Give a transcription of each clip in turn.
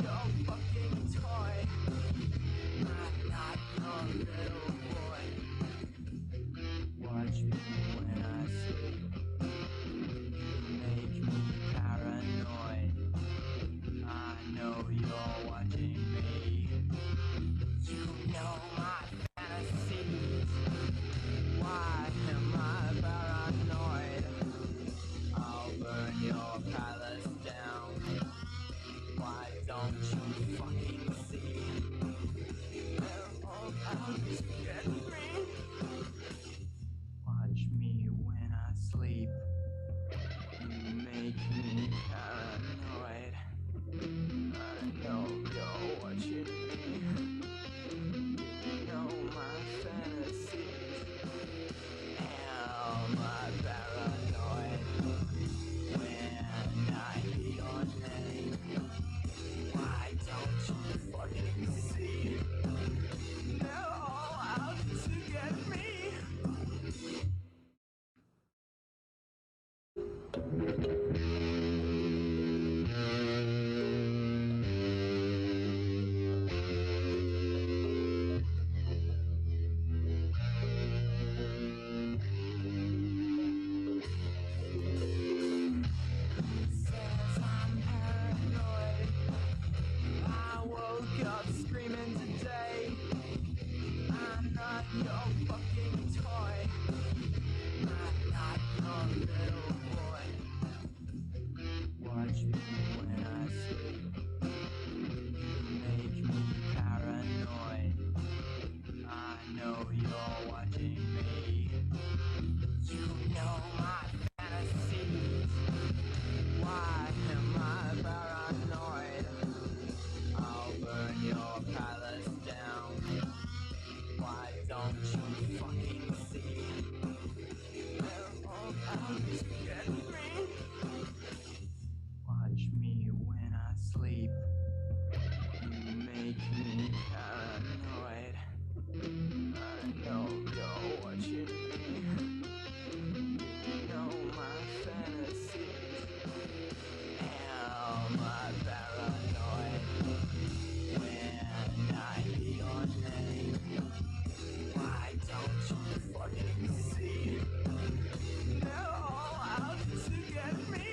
your fucking toy. I'm not your little boy. Watch me when I sleep. Make me paranoid. I know you're watching me. You know my fantasies. Why am I paranoid? I'll burn your palace down. Why don't you fucking see? They're all out to get me. Watch me when I sleep. You make me paranoid. I know you're watching me. You know my fantasies. Am I paranoid? When I hear your name, why don't you fucking see? They're all out to get me. Says I'm paranoid. I woke up screaming today. I'm not your fucking toy. I'm not your little boy. Watch me when I sleep. Make me paranoid. I know you're watching me. You know my fantasies. Why am I paranoid? I'll burn your palace down. Why don't you fucking see? They're all out to get me. Watch me when I sleep. You make me paranoid. I know you're watching me. You know my fantasies. Am I paranoid? When I hear your name, why don't you fucking see? They're all out to get me.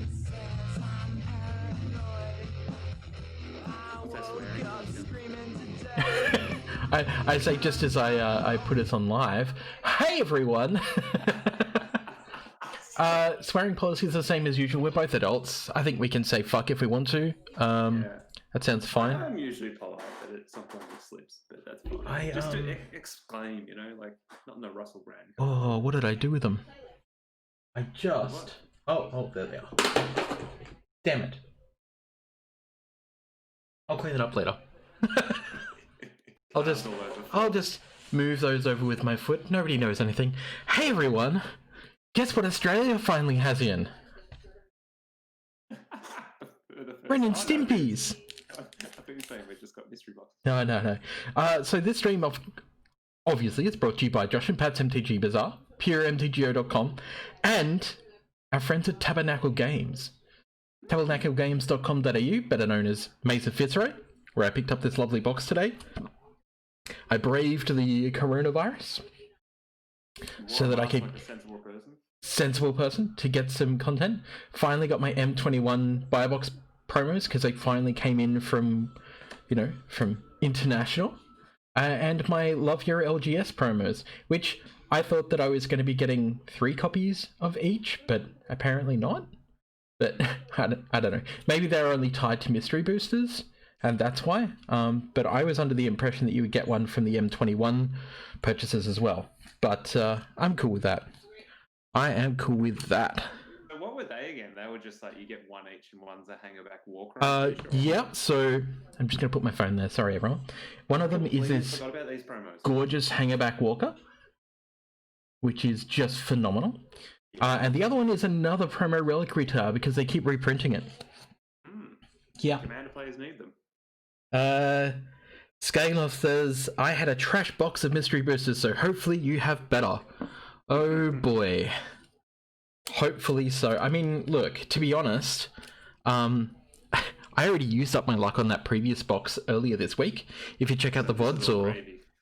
Says I'm paranoid. I woke up screaming today. I say just as I put it on live, hey everyone! Swearing policy is the same as usual. We're both adults. I think we can say fuck if we want to. That sounds fine. I'm usually polite, but sometimes it slips, but that's fine. Just to exclaim, you know, like not in the Russell Brand. Oh, what did I do with them? I just... Oh, there they are. Damn it. I'll clean it up later. I'll just move those over with my foot. Nobody knows anything. Hey everyone! Guess what Australia finally has in? Ren and Stimpy's! I think you're saying we just got mystery box. No. So this stream obviously is brought to you by Josh and Pat's MTG Bazaar, PUREMTGO.com, and our friends at Tabernacle Games. TabernacleGames.com.au, better known as Mesa Fitzroy, where I picked up this lovely box today. I braved the coronavirus so that I could... Sensible person to get some content. Finally got my M21 buy box promos because they finally came in from, from international. And my Love Your LGS promos, which I thought that I was going to be getting 3 copies of each, but apparently not. But I don't know. Maybe they're only tied to mystery boosters, and that's why. But I was under the impression that you would get one from the M21 purchases as well. But I'm cool with that. I am cool with that. So what were they again? They were just like you get one each and one's a hangerback walker. Yeah, so I'm just going to put my phone there. Sorry, everyone. One of them is this gorgeous hangerback walker, which is just phenomenal. And the other one is another promo reliquary tower because they keep reprinting it. Yeah. Commander players need them. Scaling says, I had a trash box of mystery boosters, so hopefully you have better. Oh boy. Hopefully so. I mean, look, to be honest, I already used up my luck on that previous box earlier this week. If you check out the VODs or...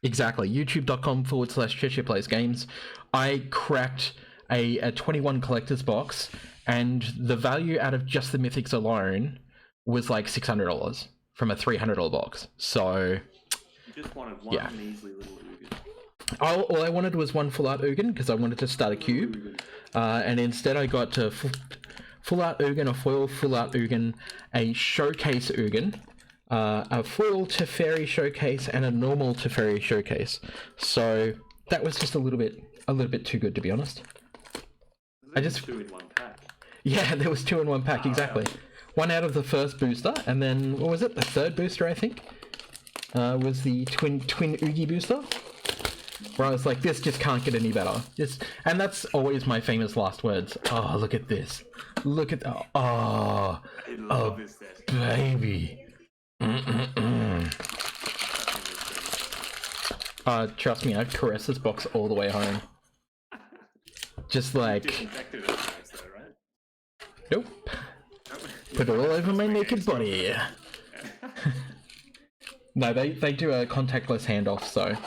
Exactly, youtube.com/Cheshire Plays Games. I cracked a 21 collector's box, and the value out of just the mythics alone was like $600 from a $300 box. So... You just wanted one measly little Ugin. All I wanted was one full art Ugin because I wanted to start a cube. And instead I got full art Ugin, a foil full art Ugin, a showcase Ugin, a foil Teferi showcase, and a normal Teferi showcase. So that was just a little bit too good, to be honest. I just 2 in 1 pack. Yeah, there was 2 in 1 pack, exactly. Yeah. One out of the first booster, and then what was it? The third booster, I think, was the twin Oogie booster. Where I was like, this just can't get any better. And that's always my famous last words. Oh, look at this. Look at... Oh, This set. baby. Trust me, I've caressed this box all the way home. Just like... Disinfected it first, though, right? Nope. Put it all over my naked body. No, they do a contactless handoff, so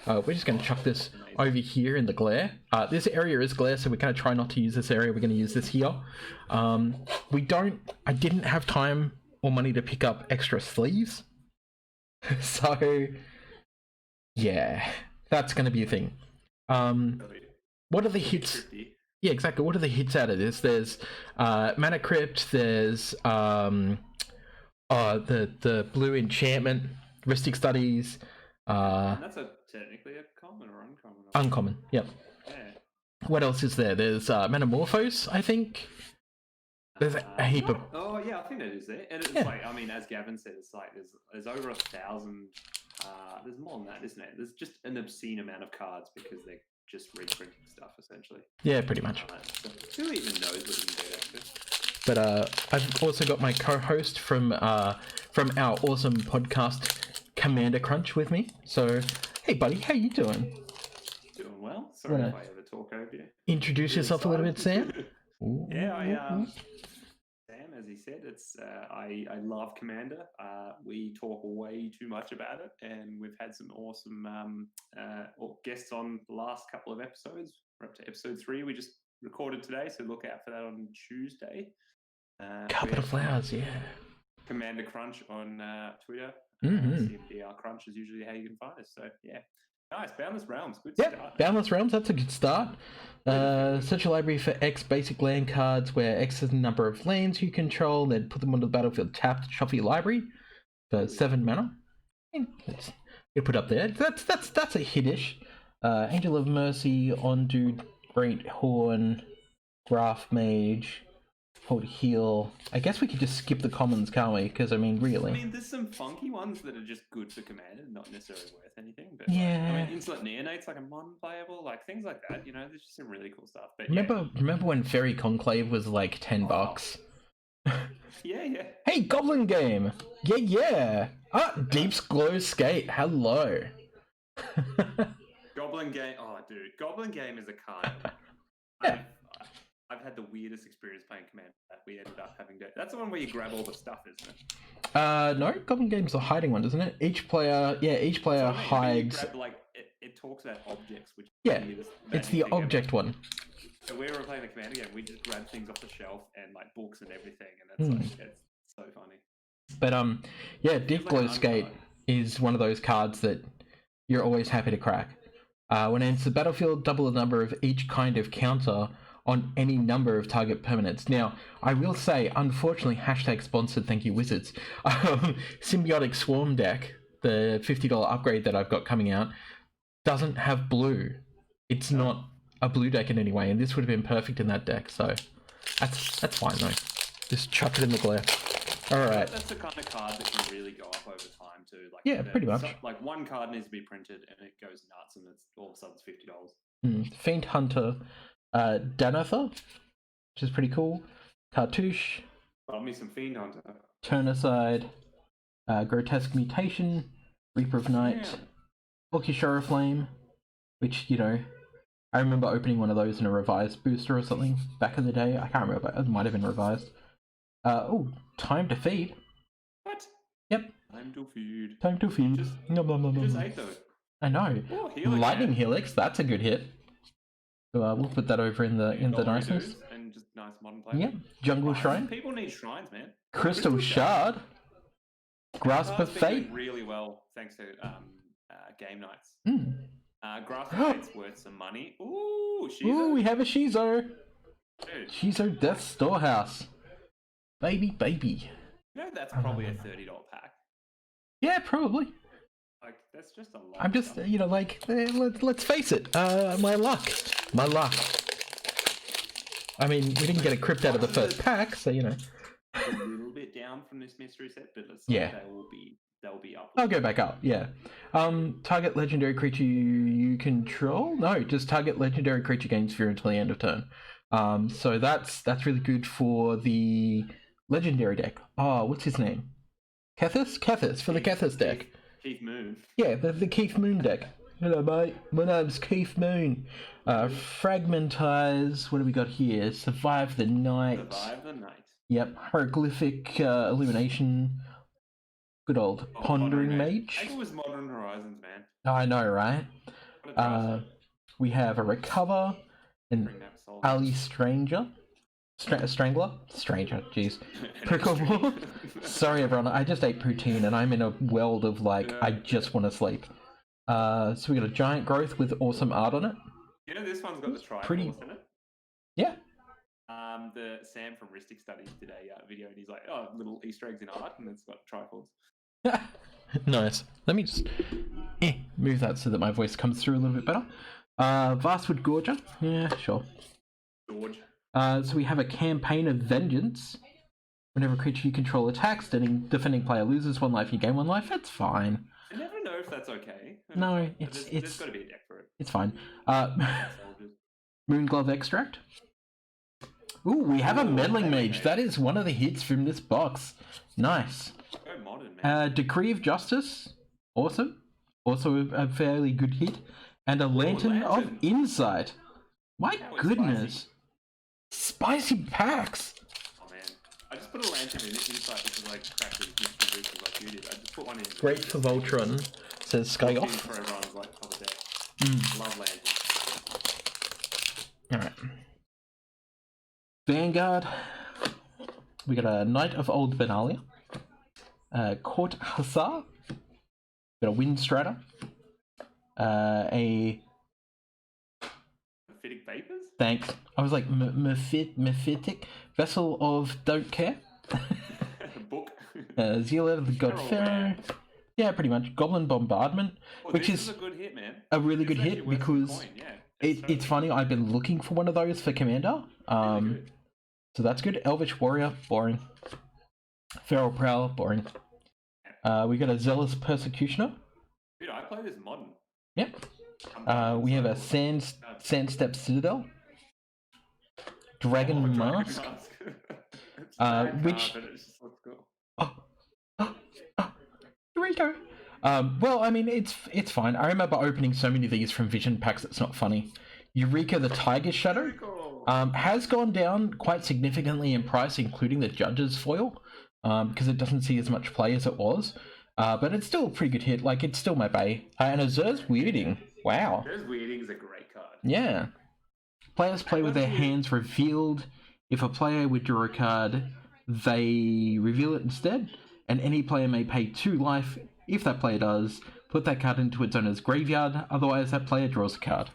we're just going to chuck this over here in the glare. This area is glare, so we're going to try not to use this area. We're going to use this here. I didn't have time or money to pick up extra sleeves. So, yeah, that's going to be a thing. What are the hits? Yeah, exactly. What are the hits out of this? There's Mana Crypt, there's the Blue Enchantment, Ristic Studies. That's technically a common or uncommon? Uncommon, yep. Yeah. What else is there? There's Metamorphose, I think. There's a heap of... Oh, yeah, I think that is there. And it's like, I mean, as Gavin said, it's like there's over 1,000... there's more than that, isn't it? There's just an obscene amount of cards because they're just reprinting stuff, essentially. Yeah, pretty much. So who even knows what you can do, actually? But I've also got my co-host from our awesome podcast, Commander Crunch, with me. So, hey, buddy, how you doing? Doing well. Sorry if I ever talk over you. Introduce yourself a little bit, Sam. Yeah, Sam, as he said, it's I love Commander. We talk way too much about it, and we've had some awesome guests on the last couple of episodes. We're up to episode 3. We just recorded today, so look out for that on Tuesday. Couple of flowers, yeah. Commander Crunch on Twitter. CMDR Crunch is usually how you can find us. So yeah, nice. Boundless Realms, good start. Boundless Realms, that's a good start. Such a library for X basic land cards, where X is the number of lands you control, then put them onto the battlefield tapped, shuffle your library for 7 mana. Let's put up there. That's a hit-ish. Angel of Mercy, Ondu, Great Horn, Graph Mage, Hold Heal. I guess we could just skip the commons, can't we? Because, I mean, really. I mean, there's some funky ones that are just good for Commander, not necessarily worth anything. But yeah. Like, I mean, Insolent Neonate's like a modern playable, like things like that, you know, there's just some really cool stuff. But remember when Fairy Conclave was like $10? Yeah. Hey, Goblin Game! Yeah! Deep's Glow Skate, hello! Goblin Game, oh dude, Goblin Game is a card. I've had the weirdest experience playing Commander that we ended up having to... That's the one where you grab all the stuff, isn't it? No, Goblin Game's the hiding one, isn't it? Each player hides... Grab, like, it talks about objects, which... Yeah, it's the object one. So we were playing the Commander game, we just grabbed things off the shelf and, like, books and everything, and that's it's so funny. But, yeah, Deep Glow Skate is one of those cards that you're always happy to crack. When it enters the battlefield, double the number of each kind of counter on any number of target permanents. Now, I will say, unfortunately, #sponsored, thank you Wizards, Symbiotic Swarm deck, the $50 upgrade that I've got coming out, doesn't have blue. It's not a blue deck in any way, and this would have been perfect in that deck, so that's fine though. Just chuck it in the glare. Alright. That's the kind of card that can really go up over time too. Like, yeah, pretty much. Like one card needs to be printed and it goes nuts and it's all of a sudden it's $50. Faint Hunter, Danother, which is pretty cool. Cartouche. Love me some Fiend Hunter. Turnaside. Grotesque Mutation. Reaper of Night. Orchishora Flame, which, you know, I remember opening one of those in a revised booster or something back in the day. I can't remember. It might have been revised. Time to Feed. What? Yep. Time to feed. Time to feed. Nom, nom, nom, nom. Just ate though. I know. Oh, Helix, Lightning man. Helix, that's a good hit. So we'll put that over in the niceness. And just nice modern play. Yep. Jungle Shrine. People need shrines, man. Crystal Shard. Grasp of Card's been Fate. doing really well thanks to game nights. Mm. Grasp of Fate's worth some money. Ooh, she's Ooh, we have a Shizo. dude. Shizo Death Storehouse. Baby. You know that's probably a $30 pack. Yeah, probably. Like that's just a lot. I'm just, you know, like, let's face it. My luck. I mean, we didn't get a Crypt out of the first pack, so, you know. A little bit down from this mystery set, but it's Yeah. they'll be up. I'll go back up, yeah. Target legendary creature you control? No, just target legendary creature gains fear until the end of turn. So that's really good for the legendary deck. Oh, what's his name? Kethis? Kethis, for the Kethis deck. Keith Moon. Yeah, the Keith Moon deck. Hello, mate. My name's Keith Moon. Fragmentize. What do we got here? Survive the night. Survive the night. Yep. Hieroglyphic illumination. Good old Pondering Mage. It was Modern Horizons, man. I know, right? What a draft. We have a Recover, an Bring that soul. Ali Stranger. Strangler? Stranger, jeez. Pickleball. Sorry, everyone. I just ate poutine and I'm in a world of, like, I just want to sleep. So we got a Giant Growth with awesome art on it. You know this one's got the Triforce Pretty- in it? Yeah. The Sam from Ristic Studies did a video and he's like, oh, little Easter eggs in art and it's got Triforce. Nice. Let me just move that so that my voice comes through a little bit better. Vastwood Gorger. Yeah, sure. George. So we have a Campaign of Vengeance. Whenever a creature you control attacks, defending player loses 1 life, you gain 1 life. That's fine. I never know if that's okay. No, There's got to be a deck for it. it's fine. Soldiers. Moonglove Extract. Ooh, we have a Meddling Mage. That is one of the hits from this box. Nice. Go modern, man. Decree of Justice. Awesome. Also a fairly good hit. And a Lantern of Lantern. Insight. My That was goodness. Spicy packs. Oh man, I just put a lantern in it inside because I cracked these mystery boosters like you did. I just put one in. Great for Voltron, says Sky Off. For everyone's like top of deck. Love lantern. Alright. Vanguard. We got a Knight of Old Benalia. Court Hussar. Got a Windstratter. A Mephitic Vapors? Thanks. I was like, Mephitic? Vessel of Don't Care? Book. Zealot of the God They're all Pharaoh. rare. Yeah, pretty much. Goblin Bombardment, Oh, which this is a good hit, man. a really This good is hit actually worth some because coin, yeah. it's funny, I've been looking for one of those for Commander. Really good. So that's good. Elvish Warrior, boring. Feral Prowl, boring. We got a Zealous Persecutioner. Dude, I play this modern. Yep. We have a Sandstep Citadel. Dragon Mask. Which- Dorito. Well, I mean, it's fine. I remember opening so many of these from Vision packs. It's not funny. Eureka the Tiger Shadow has gone down quite significantly in price, including the Judge's foil, because it doesn't see as much play as it was. But it's still a pretty good hit. Like, it's still my bay. And Azur's Weirding. Wow. There's Weirding is a great card. Yeah. Players play with their hands revealed. If a player would draw a card, they reveal it instead. And any player may pay 2 life. If that player does, put that card into its owner's graveyard. Otherwise, that player draws a card.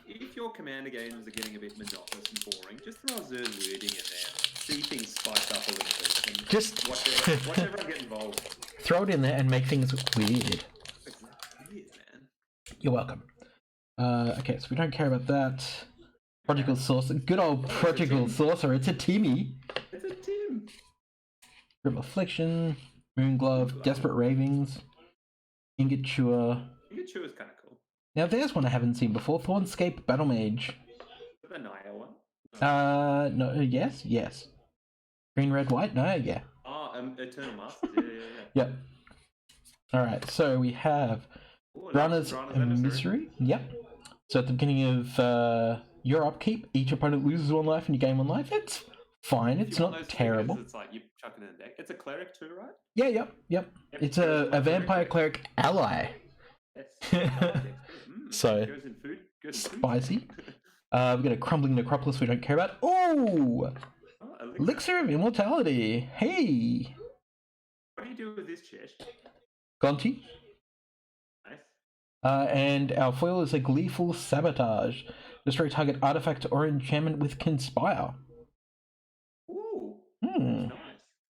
If your commander games are getting a bit monotonous and boring, just throw Azur's Weirding in there. See things spiced up a little bit. And Just watch everyone get involved. throw it in there and make things weird. It's weird, man. You're welcome. Okay, so we don't care about that. Prodigal Sorcerer. Good old Prodigal Sorcerer. It's a Timmy. It's a Tim. Grim Affliction. Moonglove. Desperate Ravings. Ingature. Pikachu is kind of cool. Now there's one I haven't seen before. Thornscape Battle Mage. the Naya one? No, yes. Green, red, white, no, yeah. Oh, Eternal Masters, yeah. Yep. Alright, so we have Grana's Emissary. Yep. So at the beginning of your upkeep, each opponent loses 1 life and you gain 1 life. It's fine, it's not terrible. It's like you chuck it in the deck. It's a cleric too, right? Yeah, yep. It's a vampire cleric ally. Yes. So, goes in food. Spicy. We've got a Crumbling Necropolis we don't care about. Oh! Elixir of Immortality. Hey! What do you do with this, Chesh? Gonti. Nice. And our foil is a Gleeful Sabotage. Destroy target artifact or enchantment with Conspire. Ooh. That's nice.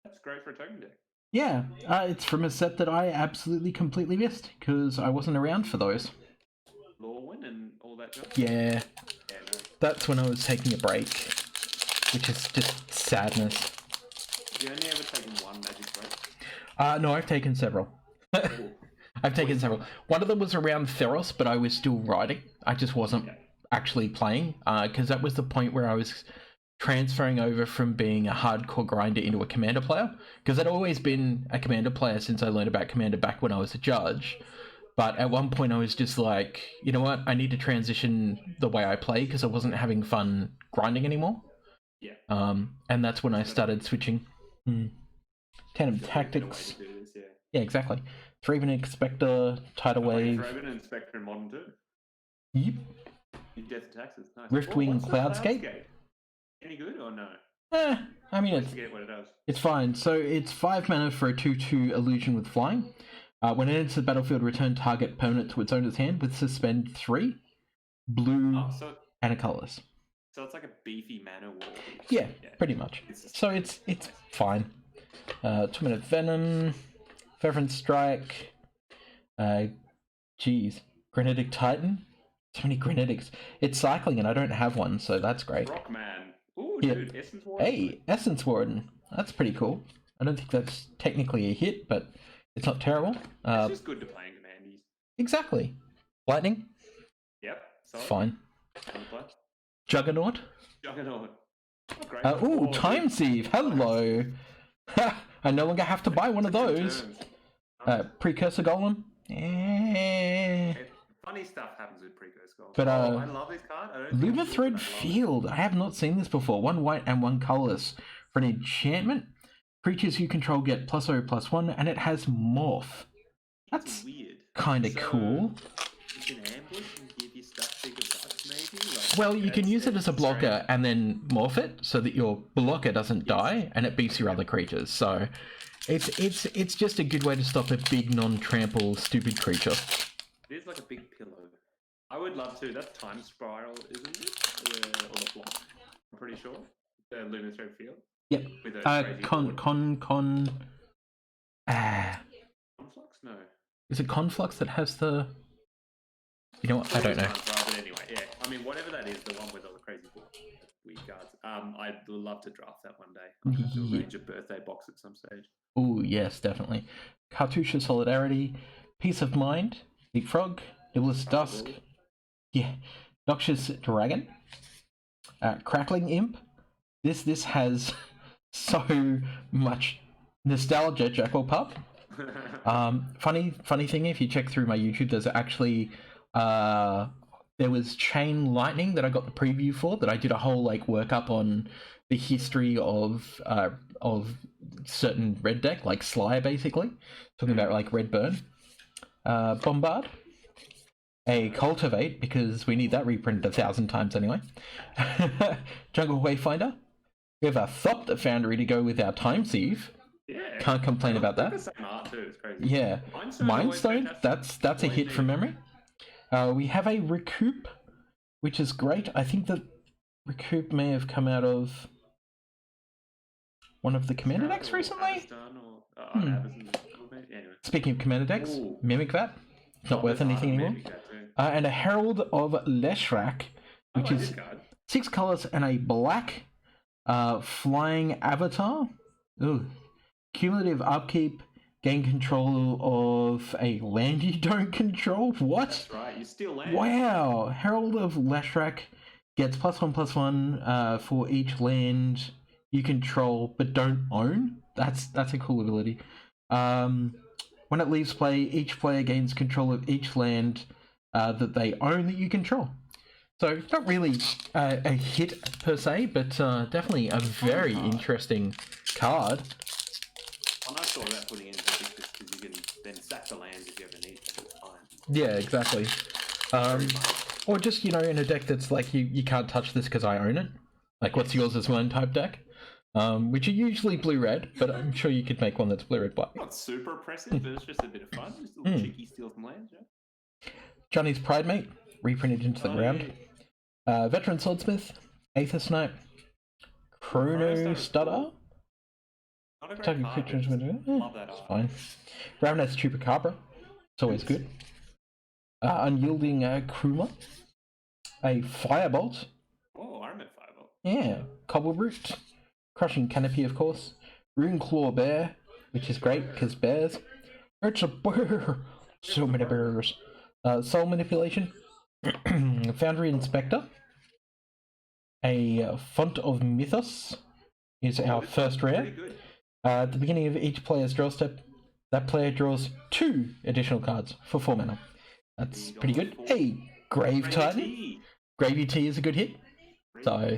That's great for a token deck. Yeah, it's from a set that I absolutely completely missed because I wasn't around for those. Lorwyn and all that stuff? Yeah. No. That's when I was taking a break, which is just sadness. Have you only ever taken one magic break? No, I've taken several. I've taken several. One of them was around Theros, but I was still writing. I just wasn't actually playing, because that was the point where I was transferring over from being a hardcore grinder into a commander player, because I'd always been a commander player since I learned about commander back when I was a judge. But at one point I was just like, you know what, I need to transition the way I play because I wasn't having fun grinding anymore. Yeah. And that's when I started switching. Tandem Tactics. Yeah, exactly. Thraben Inspector, Tidal Wave. Thraben Inspector in Modern 2. Yep. Death and Taxes, nice. Riftwing Cloudscape. Any good or no? I mean, What it does. it's fine. So it's 5 mana for a 2/2 illusion with flying. When it enters the battlefield, return target permanent to its owner's hand with suspend 3, blue, and a colorless. So it's like a beefy mana wall. Yeah, pretty much. So it's fine. 2-minute Venom, Fervent Strike, Granitic Titan. So many Granitics. It's cycling and I don't have one, so that's great. Rockman. Ooh, dude, Essence Warden. Hey, Essence Warden. That's pretty cool. I don't think that's technically a hit, but it's not terrible. It's just good to play in commandies. Exactly. Lightning. Yep. Fine. Juggernaut. Great. Time Thief. Hello. I no longer have to buy one of those. Precursor Golem. Funny stuff happens with Precursor Golem. But I love this card. Lumathread Field. I have not seen this before. 1 white and 1 colorless for an enchantment. Creatures you control get +0/+1, and it has Morph. That's weird. Kind of cool. You can ambush and give you stuff bigger bucks, maybe. Well, you can use it as a blocker and then morph it so that your blocker doesn't die and it beats your other creatures. So it's just a good way to stop a big non-trample stupid creature. It is like a big pillow. I would love to. That's Time Spiral, isn't it? Or the block. I'm pretty sure. The Lunathread Field. Yep. Conflux? No. Is it Conflux that has the... You know what? I don't know. But anyway, yeah. I mean, whatever that is, the one with all the crazy weird cards. I'd love to draft that one day. I'll have to arrange a birthday box at some stage. Oh, yes, definitely. Cartouche of Solidarity, Peace of Mind, Leapfrog, Illis Dusk, Noxious Dragon, Crackling Imp. This has so much nostalgia, Jackal Pup. Funny thing, if you check through my YouTube, there's actually there was Chain Lightning that I got the preview for, that I did a whole workup on the history of certain red deck, like Slayer basically, talking about Red Burn, Bombard, a Cultivate because we need that reprinted 1,000 times anyway, Jungle Wayfinder. We have a Thopter Foundry to go with our Time Thief. Yeah. Can't complain about that. The same art too. It's crazy. Yeah. Mindstone, that's a hit from memory. We have a Recoup, which is great. I think that Recoup may have come out of one of the Commander decks recently. Speaking of Commander decks, Mimic that. Not worth anything anymore. And a Herald of Leshrac, which is 6 colors and a black flying avatar. Ooh. Cumulative upkeep, gain control of a land you don't control. What? That's right, you steal land. Wow. Herald of Leshrac Gets +1/+1 for each land you control but don't own. That's a cool ability. When it leaves play, each player gains control of each land that they own that you control. So not really a hit per se, but definitely a very interesting card. And I thought about putting in just because you can then sack the lands if you ever need to. It's fine. Yeah, exactly. Or just, you know, in a deck that's like, you can't touch this because I own it. Like, what's yours is mine type deck. Which are usually blue-red, but I'm sure you could make one that's blue-red-black. Not super oppressive, but it's just a bit of fun. Just a little cheeky steal some lands, yeah. Johnny's Pridemate, reprinted into the ground. Yeah. Veteran Swordsmith, Aether Snipe, Chrono Stutter. Not a great card. Love that it's art. fine. Ravenous Chupacabra, it's always good. Unyielding Kruma, a Firebolt. Oh, I remember Firebolt. Yeah, Cobbleroot, Crushing Canopy, of course. Runeclaw Bear, which is great because bears. It's a bear. So many bears. Soul Manipulation, Foundry Inspector, a Font of Mythos is our first rare. At the beginning of each player's draw step, that player draws 2 additional cards for 4 mana. That's pretty good. Hey, Grave Titan. Gravy Tea is a good hit. So,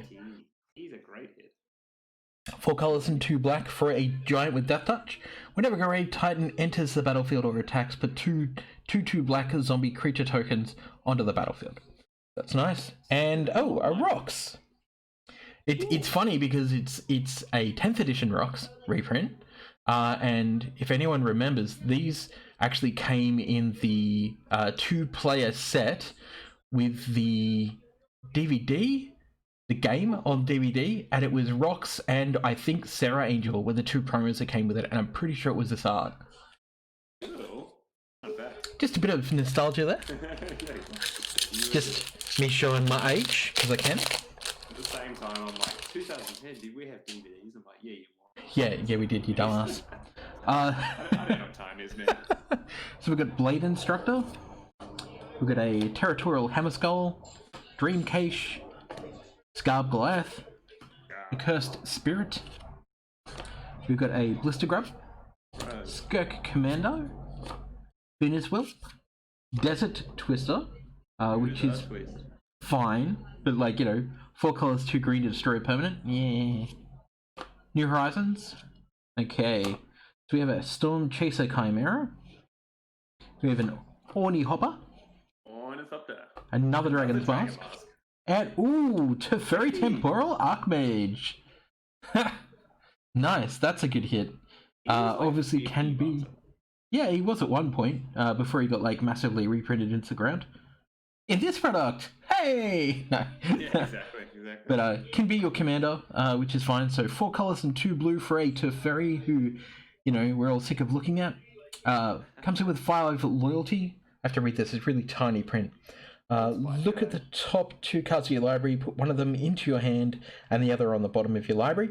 He's a great hit. 4 colors and 2 black for a giant with Death Touch. Whenever Grave Titan enters the battlefield or attacks, put 2 black zombie creature tokens onto the battlefield. That's nice. And oh, a Rocks. It's funny because it's a 10th edition Rocks reprint. And if anyone remembers, these actually came in the 2-player set with the DVD, the game on DVD, and it was Rocks and I think Sarah Angel were the 2 promos that came with it, and I'm pretty sure it was this art. Ooh, not bad. Just a bit of nostalgia there. Just me showing my age, because I can. At the same time, I'm like, 2010, did we have DVDs? I'm like, yeah, you were. Yeah, we did, you dumbass. I don't know what time is, man. So we've got Blade Instructor, we've got a Territorial Hammerskull, Dream Cache, Scarb Goliath, Accursed Spirit, we've got a Blister Grub, Skirk Commando, Venus Whelp, Desert Twister, which is fine, but like, you know, 4 colors, 2 green to destroy a permanent. Yeah. New Horizons. Okay. So we have a Storm Chaser Chimera. We have an Orny Hopper. Another Dragon's Mask. And ooh, Teferi Temporal Archmage. Nice, that's a good hit. Obviously can be. Yeah, he was at one point, before he got like massively reprinted into the ground. In this product, hey! No. Yeah, exactly. But can be your commander, which is fine. So 4 colors and 2 blue for a Teferi, who, you know, we're all sick of looking at. Comes in with 5 loyalty. I have to read this, it's really tiny print. Look at the top 2 cards of your library, put one of them into your hand and the other on the bottom of your library.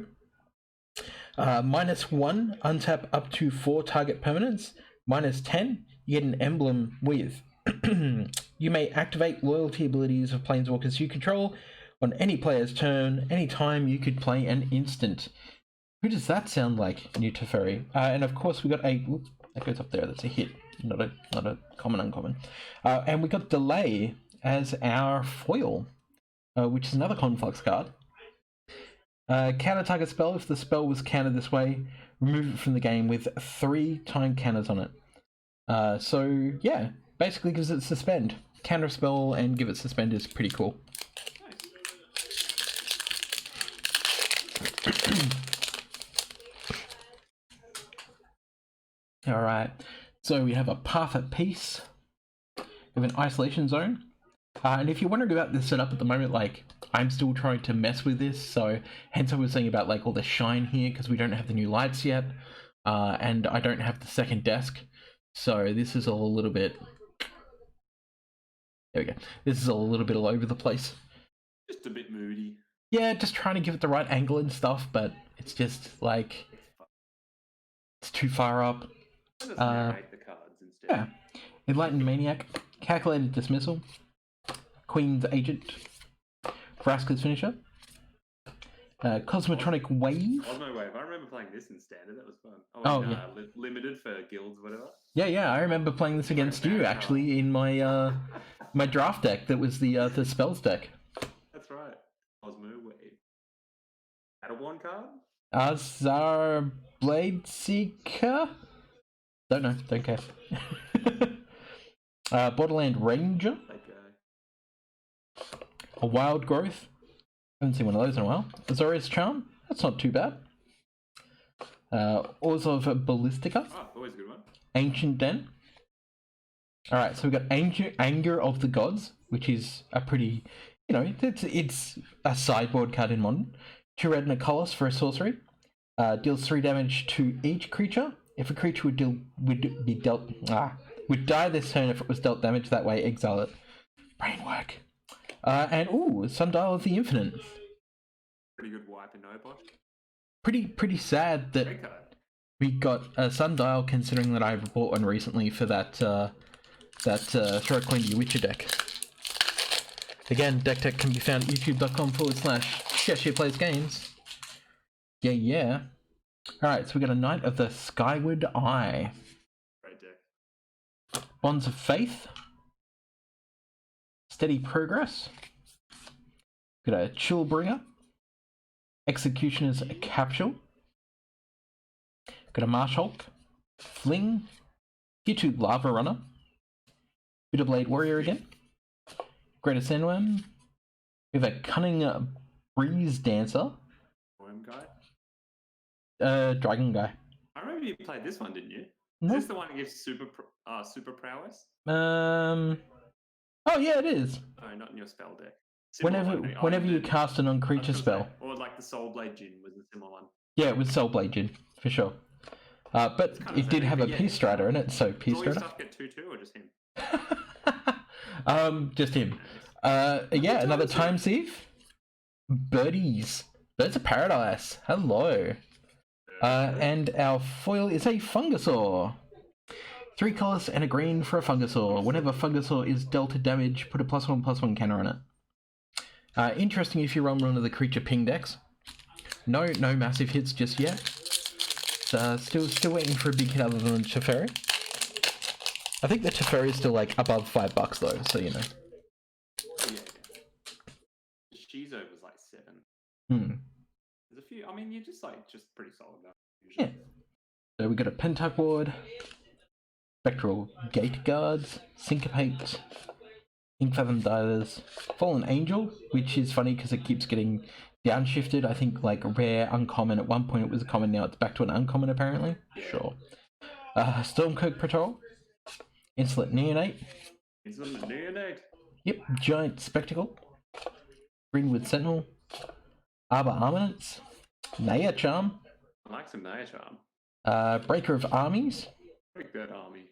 -1, untap up to 4 target permanents. -10, you get an emblem with. You may activate loyalty abilities of planeswalkers you control on any player's turn. Anytime you could play an instant. Who does that sound like, new Teferi? And of course we got a... Whoop, that goes up there, that's a hit. Not a common uncommon. And we got Delay as our foil, which is another Conflux card. Counter target spell. If the spell was countered this way, remove it from the game with 3 time counters on it. So yeah, basically gives it suspend. Counter spell and give it suspend is pretty cool. Alright, so we have a Path of Peace. We have an Isolation Zone. And if you're wondering about this setup at the moment, like, I'm still trying to mess with this, so hence I was saying about like all the shine here, because we don't have the new lights yet, and I don't have the second desk, so this is all a little bit... There we go. This is all a little bit all over the place. Just a bit moody. Yeah, just trying to give it the right angle and stuff, but it's just like... It's too far up. Just narrate the cards instead. Yeah. Enlightened Maniac, Calculated Dismissal, Queen's Agent, Vraska's finisher. Cosmotronic Wave. Osmo Wave. I remember playing this in standard. That was fun. Oh, yeah. Limited for guilds, whatever. Yeah, I remember playing this against you actually in my my draft deck. That was the spells deck. That's right. Osmo Wave. Battleborn card. Azar Blade Seeker. Don't know. Don't care. Borderland Ranger. Okay. A Wild Growth. Haven't seen one of those in a while. Azorius Charm. That's not too bad. Orzhov Ballistica. Oh, always a good one. Ancient Den. Alright, so we've got Anger of the Gods, which is a pretty, it's a sideboard card in Modern. 2 red and a colorless for a sorcery. Deals 3 damage to each creature. If a creature would die this turn if it was dealt damage that way, exile it. Brainwork. And Sundial of the Infinite. Pretty good wipe in Nobosh. Pretty sad that we got a Sundial, considering that I bought one recently for that Throw a Coin to Your Witcher deck. Again, deck tech can be found at youtube.com/CheshPlaysGames. Yeah. Alright, so we got a Knight of the Skyward Eye. Great deck. Bonds of Faith. Steady Progress. Got a Chillbringer. Executioner's Capsule. Got a Marshhulk. Fling. Tier 2 Lava Runner. Bitterblade Warrior again. Greater Sandworm. We have a Cunning Breeze Dancer. Worm guy. Dragon Guy. I remember you played this one, didn't you? Nope. Is this the one that gives super prowess? Oh yeah, it is. Oh, not in your spell deck. Whenever you cast a non-creature spell. Or like the Soul Blade Djinn was a similar one. Yeah, it was Soul Blade Djinn, for sure. But it did have a Peace Strider in it, so Peace Strider. Does all your stuff get 2/2 or just him? Just him. Yeah, another Time Thief. Birds of Paradise. Hello. And our foil is a Fungasaur. 3 colors and a green for a Fungasaur. Whenever Fungasaur is dealt damage, put a +1/+1 counter on it. Interesting if you run one of the creature ping decks. No massive hits just yet. Still waiting for a big hit other than Teferi. I think the Teferi is still like above $5 though, so you know. Yeah. Shizo was like 7. There's a few. I mean, you're just pretty solid though. Usually. Yeah. So we got a Pentac Ward, Spectral Gate Guards, Syncopate, Inkfathom Divers, Fallen Angel, which is funny because it keeps getting downshifted. I think like rare, uncommon. At one point it was a common, now it's back to an uncommon apparently. Sure. Stormcloak Patrol, Insolent Neonate. Yep, Giant Spectacle, Greenwood Sentinel, Arbor Armaments, Naya Charm. I like some Naya Charm. Breaker of Armies. Break that army.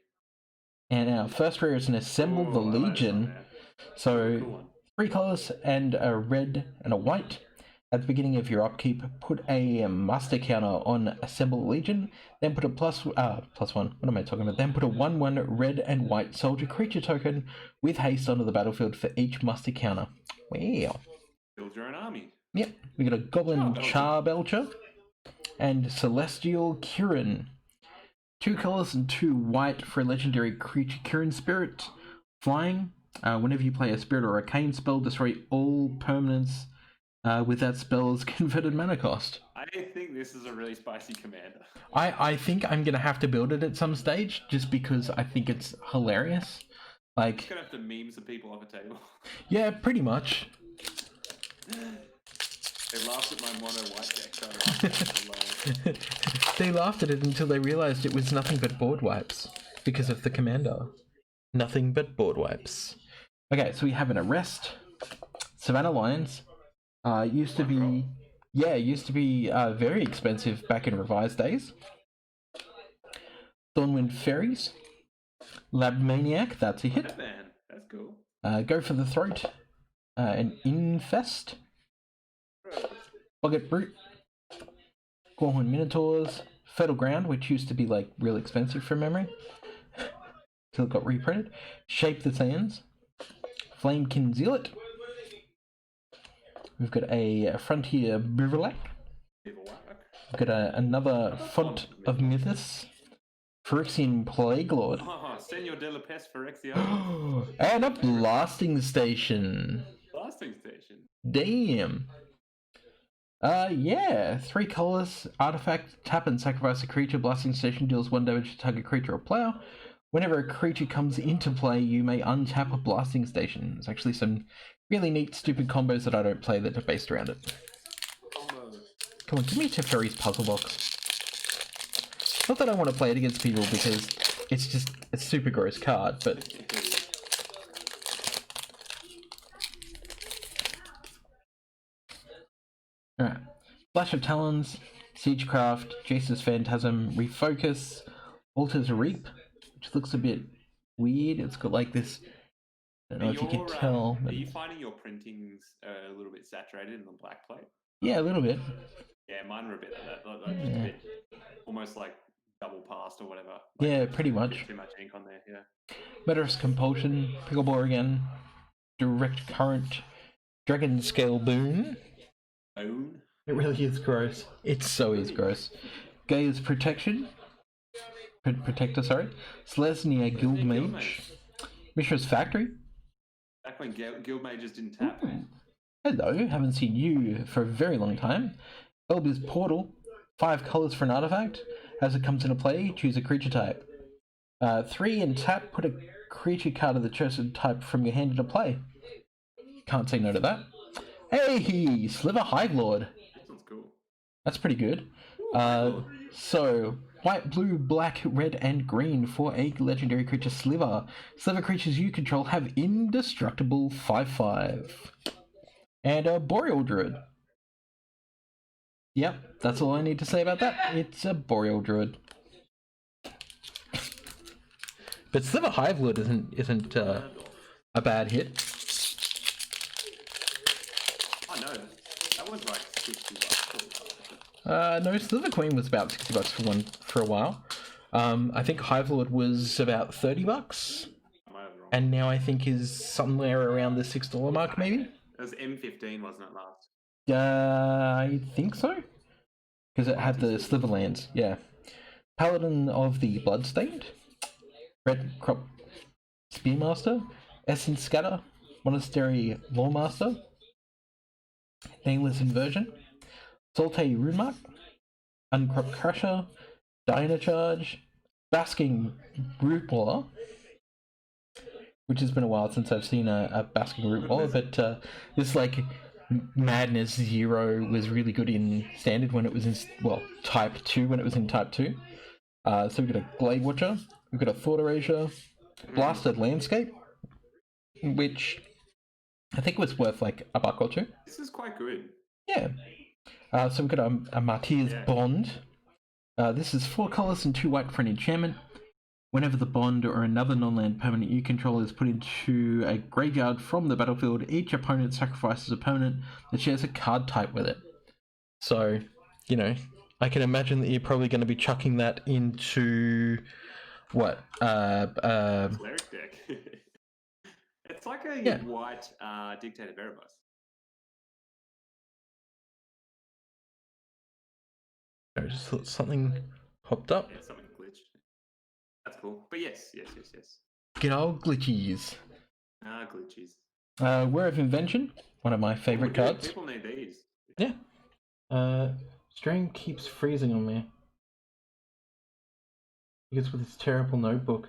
And our first rare is an Assemble the Legion. So, Cool 3 colors and a red and a white. At the beginning of your upkeep, put a muster counter on Assemble the Legion, then put a +1, what am I talking about? Then put a 1/1 red and white soldier creature token with haste onto the battlefield for each muster counter. Wow. Build your own army. Yep, we got a Goblin Charbelcher and Celestial Kirin. 2 colors and 2 white for a legendary creature Kirin Spirit. Flying. Whenever you play a Spirit or Arcane spell, destroy all permanents with that spell's converted mana cost. I think this is a really spicy commander. I think I'm going to have to build it at some stage, just because I think it's hilarious. Like, You're going to have to meme some people off a table. Yeah, pretty much. They laughed at my mono white deck, so They laughed at it until they realized it was nothing but board wipes because of the commander. Nothing but board wipes. Okay, so we have an Arrest, Savannah Lions. Used to be very expensive back in revised days. Thornwind Fairies, Lab Maniac. That's a hit. That man, that's cool. Go for the Throat. An Infest. Boggart Brute. Gorhorn Minotaurs. Fertile Ground, which used to be like real expensive from memory. Till it got reprinted. Shape the Sands. Flamekin Zealot. We've got a Frontier Bivouac. We've got another Font of Mythos. Phyrexian Plague Lord. Oh, Senor de la Peste Phyrexian. And a Blasting Station. Blasting Station. Damn. Yeah. 3 colors. Artifact. Tap and sacrifice a creature. Blasting Station deals 1 damage to target creature or player. Whenever a creature comes into play, you may untap a Blasting Station. There's actually some really neat, stupid combos that I don't play that are based around it. Come on, give me Teferi's Puzzle Box. Not that I want to play it against people because it's just a super gross card, but... Alright. Flash of Talons, Siegecraft, Jace's Phantasm, Refocus, Altar's Reap, which looks a bit weird. It's got like this... I don't know if you can tell. But... Are you finding your printings a little bit saturated in the black plate? Yeah, a little bit. Yeah, mine were a bit like that. Like, just a bit, almost like double passed or whatever. Like, yeah, pretty much. Too much ink on there, yeah. Murderous Compulsion, Pickleball again, Direct Current, Dragon Scale Boon. Boon? It really is gross. It so is gross. Gaia's Protection. Protector, sorry. Selesnya Guildmage. Mishra's Factory. Back when Guildmages didn't tap. Ooh. Hello, haven't seen you for a very long time. Elby's Portal. 5 colors for an artifact. As it comes into play, choose a creature type. 3 and tap, put a creature card of the chosen type from your hand into play. Can't say no to that. Hey, Sliver Hivelord. That sounds cool. That's pretty good. So, white, blue, black, red, and green for a legendary creature Sliver. Sliver creatures you control have indestructible 5/5. And a Boreal Druid. Yep, that's all I need to say about that. It's a Boreal Druid. But Sliver Hivelord isn't a bad hit. Oh no, that was like $60. No, Sliver Queen was about $60 for a while. I think Hivelord was about $30, and now I think is somewhere around the $6 mark, maybe. It was M15, wasn't it, last? I think so, because it had the Sliverlands. Yeah, Paladin of the Bloodstained, Red Crop Spearmaster, Essence Scatter, Monastery Lawmaster, Nameless Inversion, Salte Runemark, Uncrop Crusher, Dynacharge, Basking Rootwaller, which has been a while since I've seen a Basking Rootwaller, but this like Madness Zero was really good in Standard when it was in, well, Type 2 when it was in Type 2. So we've got a Glade Watcher, we've got a Thought Erasure, Blasted Landscape, which I think was worth like $1 or $2. This is quite good. Yeah. So we've got a Martyr's Bond. This is 4 colors and 2 white for an enchantment. Whenever the bond or another non-land permanent you control is put into a graveyard from the battlefield, each opponent sacrifices an opponent that shares a card type with it. So, you know, I can imagine that you're probably going to be chucking that into what? Cleric deck. It's like a white Dictator Erebus. I just thought something popped up. Yeah, something glitched. That's cool. But yes. Good old glitchies. Glitchies. War of Invention, one of my favourite cards. People need these. Yeah. Strain keeps freezing on me. I guess with this terrible notebook.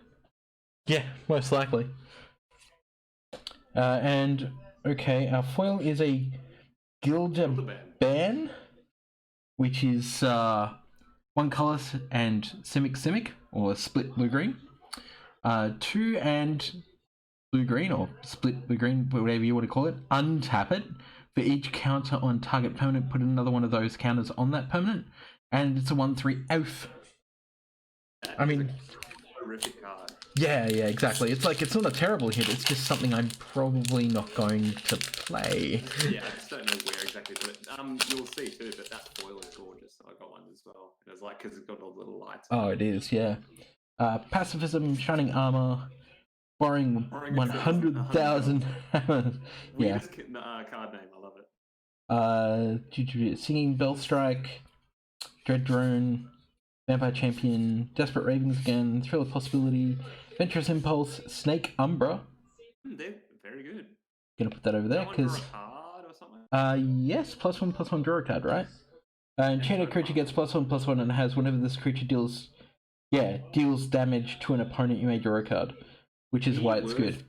Yeah, most likely. And, okay, our foil is a Gildaban, which is 1 colour and Simic, or split blue-green. 2 and blue-green, or split blue-green, whatever you want to call it. Untap it. For each counter on target permanent, put another one of those counters on that permanent. And it's a 1/3 elf. I mean... horrific card. Yeah, exactly. It's like, it's not a terrible hit, it's just something I'm probably not going to play. Yeah, I just don't know where exactly to put it. You'll see too, but that foil is gorgeous. I got one as well. It's like, because it's got all the little lights. Oh, it is, yeah. Pacifism, Shining Armor, borrowing 100,000 hammers. Weirdest card name, I love it. Singing Bell Strike, Dread Drone, Vampire Champion, Desperate Ravings again, Thrill of Possibility, Venturous Impulse, Snake Umbra. They're very good. Gonna put that over there because. Card or something? Yes, +1/+1 draw a card, right? Enchanted creature gets +1/+1 and has whenever this creature deals damage to an opponent, you may draw a card, which is why it's good.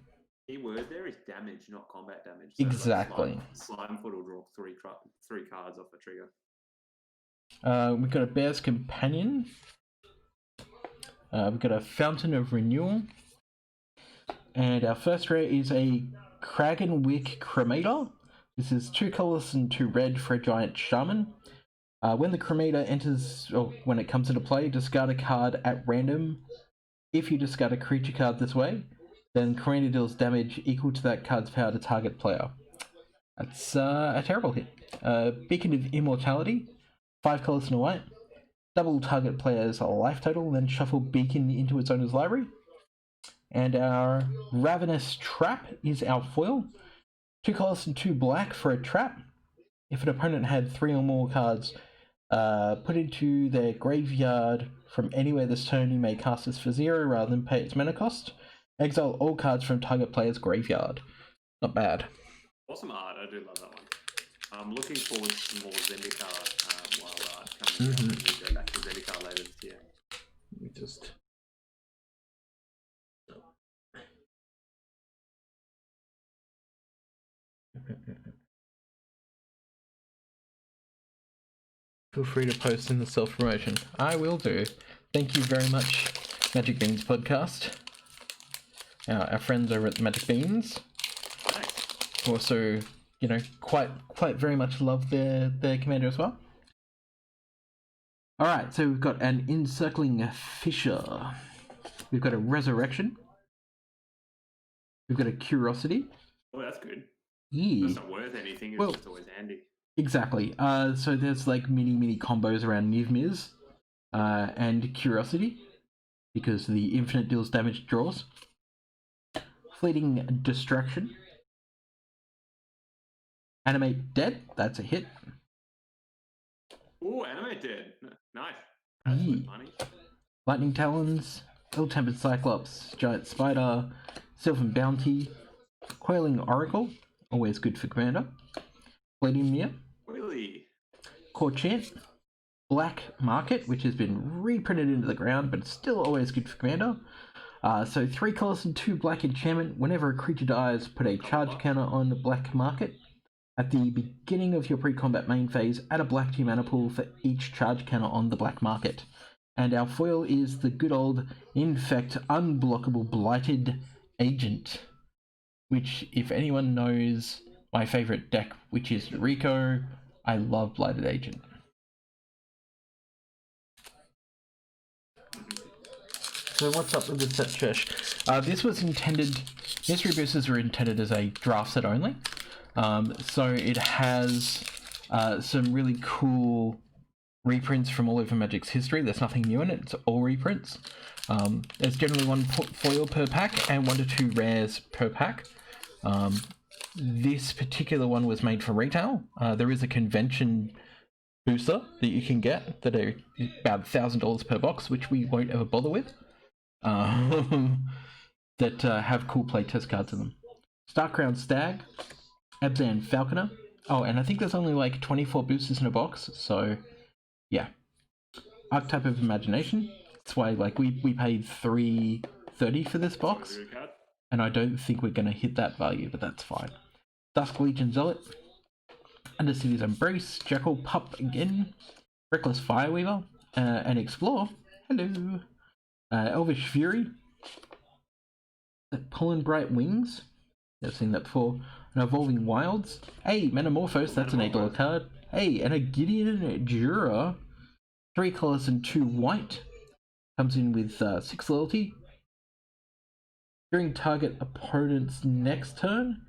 Key word there is damage, not combat damage. So Exactly. Like Slimefoot will draw three cards off a trigger. We've got a Bear's Companion. We've got a Fountain of Renewal. And our first rare is a Kragenwick Cremator. This is 2 colors and 2 red for a giant shaman. When the Cremator enters, or when it comes into play, discard a card at random. If you discard a creature card this way, then Cremator deals damage equal to that card's power to target player. That's a terrible hit. Beacon of Immortality, 5 colors and a white. Double target player's life total, then shuffle Beacon into its owner's library. And our Ravenous Trap is our foil. 2 colors and 2 black for a trap. If an opponent had 3 or more cards put into their graveyard from anywhere this turn, you may cast this for 0 rather than pay its mana cost. Exile all cards from target player's graveyard. Not bad. Awesome art, I do love that one. I'm looking forward to some more Zendikar wild art coming up. We'll go back to Zendikar later this year. Let me just... Feel free to post in the self-promotion. I will do. Thank you very much, Magic Beans Podcast. Our friends over at the Magic Beans. Nice. Also, quite very much love their commander as well. Alright, so we've got an Encircling Fissure. We've got a Resurrection. We've got a Curiosity. Oh, that's good. Yeah. It's not worth anything, it's just always handy. Exactly. So there's like mini combos around Niv-Miz and Curiosity, because the infinite deals damage to draws. Fleeting Distraction. Animate Dead, that's a hit. Oh, Animate Dead. Nice. That's worth money. Lightning Talons, Ill-Tempered Cyclops, Giant Spider, Sylvan Bounty, Coiling Oracle, always good for commander. Fleeting Mirror. Really? Corchant, Black Market, which has been reprinted into the ground, but it's still always good for commander. So 3 colors and 2 black enchantment. Whenever a creature dies, put a charge counter on the Black Market. At the beginning of your pre-combat main phase, add a black to your mana pool for each charge counter on the Black Market. And our foil is the good old Infect Unblockable Blighted Agent, which, if anyone knows my favourite deck, which is Rico, I love Blighted Agent. So what's up with the set, Chesh? This was intended... Mystery Boosters were intended as a draft set only. So it has some really cool reprints from all over Magic's history. There's nothing new in it, it's all reprints. There's generally 1 foil per pack and 1 to 2 rares per pack. This particular one was made for retail. There is a convention booster that you can get that are about $1,000 per box, which we won't ever bother with. That have cool playtest cards in them. Starcrown Stag, Abzan Falconer. Oh, and I think there's only like 24 boosters in a box, so yeah. Archetype of Imagination. That's why like we paid $3.30 for this box, and I don't think we're gonna hit that value, but that's fine. Dusk Legion Zealot, Undercity's Embrace, Jackal Pup again, Reckless Fireweaver, and Explore. Hello. Elvish Fury, Pollen Bright Wings. I've seen that before. An Evolving Wilds. Hey, Metamorphose, that's an $8 card. Hey, and a Gideon Jura. 3 colors and 2 white. Comes in with 6 loyalty. During target opponent's next turn,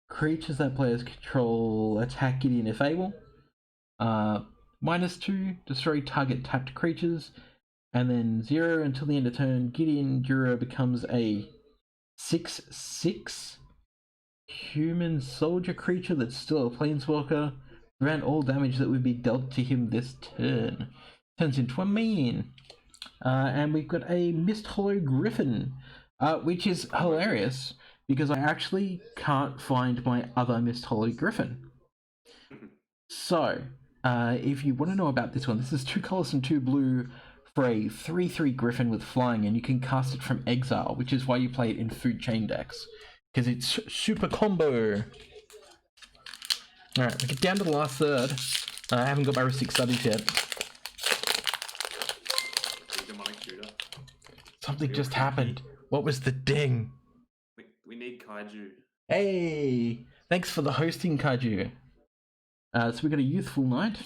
creatures that players control attack Gideon if able. -2, destroy target tapped creatures. And then 0 until the end of turn, Gideon Jura becomes a 6/6 human soldier creature that's still a planeswalker Prevent all damage that would be dealt to him this turn. Turns into a minion. And we've got a Mist Hollow Griffin, which is hilarious because I actually can't find my other Mist Hollow Griffin. So, if you want to know about this one, this is 2 colors and 2 blue for a 3/3 Griffin with flying, and you can cast it from exile, which is why you play it in food chain decks, because it's super combo. Alright, we get down to the last third. I haven't got my Ristic Studies yet. Something just happened. What was the ding? We need Kaiju. Hey! Thanks for the hosting, Kaiju. So we got a Youthful Knight,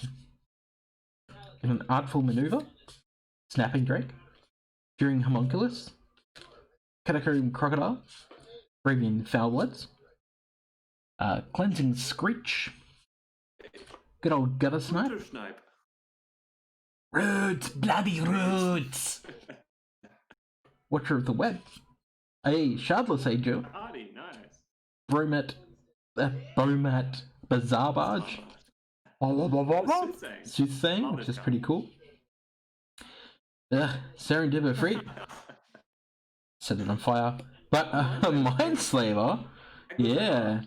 an Artful Maneuver, Snapping Drake, Jeering Homunculus, Catacomb Crocodile, Bravian Foulbloods, Cleansing Screech, good old Gutter Snipe, Roots, bloody Roots, Watcher of the Web, a Shardless Ager, Bromat, Bazaar Barge, Soothsaying, which is pretty cool. Serendipity Free. Set it on fire. But a Mindslaver? Yeah.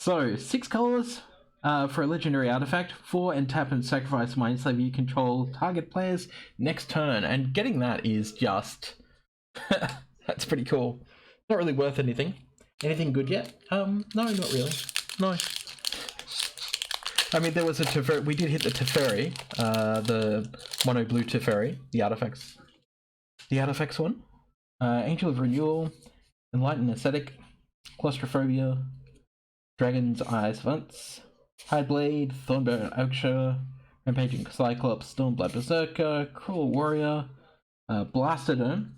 So, 6 colors for a legendary artifact. 4 and tap and sacrifice Mindslaver. You control target players next turn. And getting that is just... that's pretty cool. Not really worth anything. Anything good yet? No, not really. No. I mean, there was a Teferi. We did hit the Teferi, the mono blue Teferi, the artifacts one. Angel of Renewal, Enlightened Ascetic, Claustrophobia, Dragon's Eyes Vance, Hideblade, Thornbow Augsher, Rampaging Cyclops, Stormblood Berserker, Cruel Warrior, Blasterdome,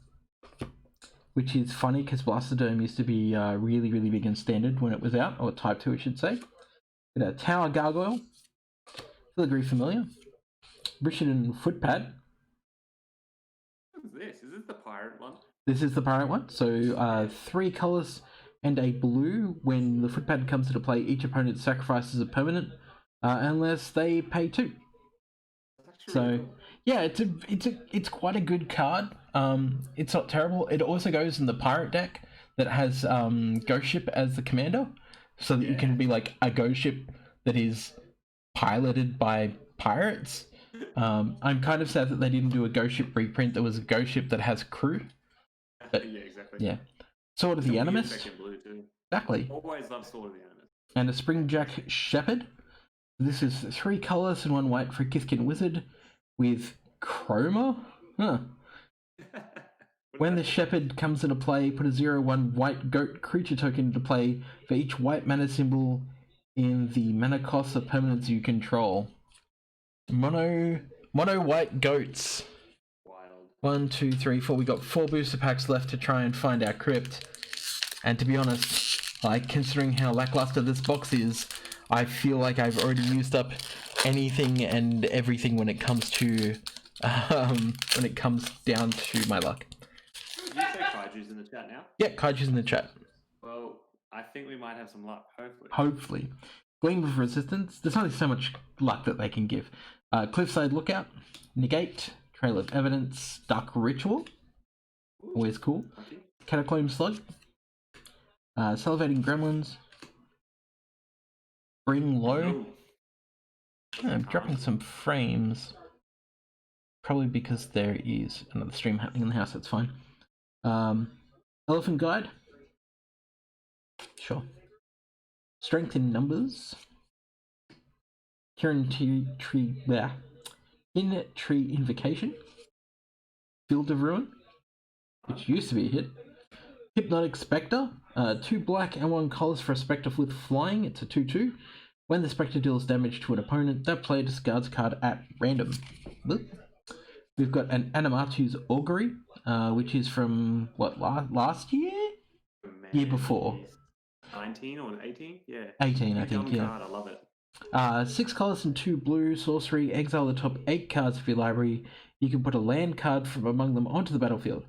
which is funny because Blasterdome used to be really, really big in Standard when it was out, or Type 2 I should say. We got a Tower Gargoyle, Filigree Familiar, Richardson Footpad. What is this? Is this the pirate one? This is the pirate one. So 3 colors and a blue. When the footpad comes into play, each opponent sacrifices a permanent, unless they pay 2. So yeah, it's quite a good card. It's not terrible. It also goes in the pirate deck that has Ghost Ship as the commander. So that you can be like a ghost ship that is piloted by pirates. I'm kind of sad that they didn't do a ghost ship reprint that was a ghost ship that has crew. But, yeah, exactly. Yeah. Sword of the Animus. Exactly. Always love Sword of the Animus. And a Springjack Shepherd. This is 3 colors and 1 white for a Kithkin Wizard with Chroma. Huh. When the Shepherd comes into play, put a 0/1 white goat creature token into play for each white mana symbol in the mana cost of permanents you control. Mono white goats. Wild. 1, 2, 3, 4. We got 4 booster packs left to try and find our crypt. And to be honest, like considering how lackluster this box is, I feel like I've already used up anything and everything when it comes to down to my luck. Did you say Kaiju's in the chat now? Yeah, Kaiju's in the chat. Well, I think we might have some luck, hopefully. Hopefully. Gleam of Resistance. There's only so much luck that they can give. Cliffside Lookout, Negate, Trail of Evidence, Dark Ritual. Ooh, always cool. Okay. Cataclysm Slug. Salivating Gremlins. Bring Low. I'm dropping some frames. Probably because there is another stream happening in the house, that's fine. Elephant Guide. Sure. Strength in Numbers. In Tree Invocation. Field of Ruin, which used to be a hit. Hypnotic Spectre. 2 black and 1 colors for a Spectre with flying. It's a 2/2. When the Spectre deals damage to an opponent, that player discards a card at random. We've got an Animatu's Augury, which is from, what, last year? Year before. 19 or 18? Yeah. 18, I think, yeah. Card, I love it. 6 colors and 2 blue, sorcery, exile the top 8 cards of your library. You can put a land card from among them onto the battlefield.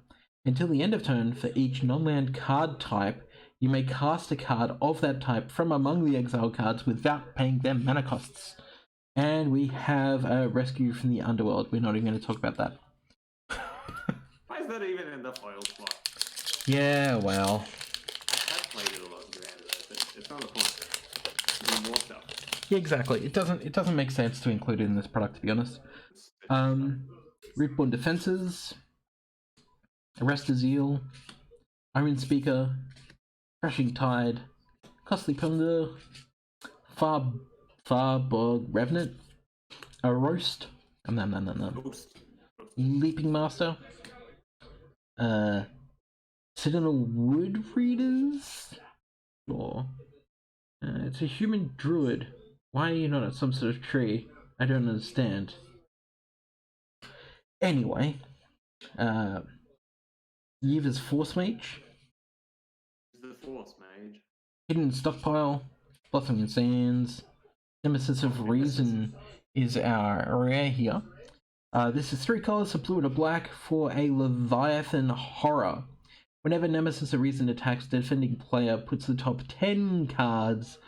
Until the end of turn, for each non-land card type, you may cast a card of that type from among the exile cards without paying them mana costs. And we have a rescue from the underworld. We're not even going to talk about that. Why is that even in the foil slot? Yeah, well. I have played it a lot in Commander though, so it's not the point. Do more stuff. Yeah, exactly. It doesn't make sense to include it in this product, to be honest. Rootborn Defenses, Arrested Eel, Iron Speaker, Crashing Tide, Costly Plunder, Farbog Revenant, a Roast, Leaping Master, Citadel Wood Readers, or it's a human druid. Why are you not at some sort of tree? I don't understand. Anyway, Yeva's Force Mage, The Force Mage. Hidden Stockpile, Blossoming Sands, Nemesis of Reason is our rare here. This is 3 colors, a blue and a black, for a Leviathan Horror. Whenever Nemesis of Reason attacks, the defending player puts the top 10 cards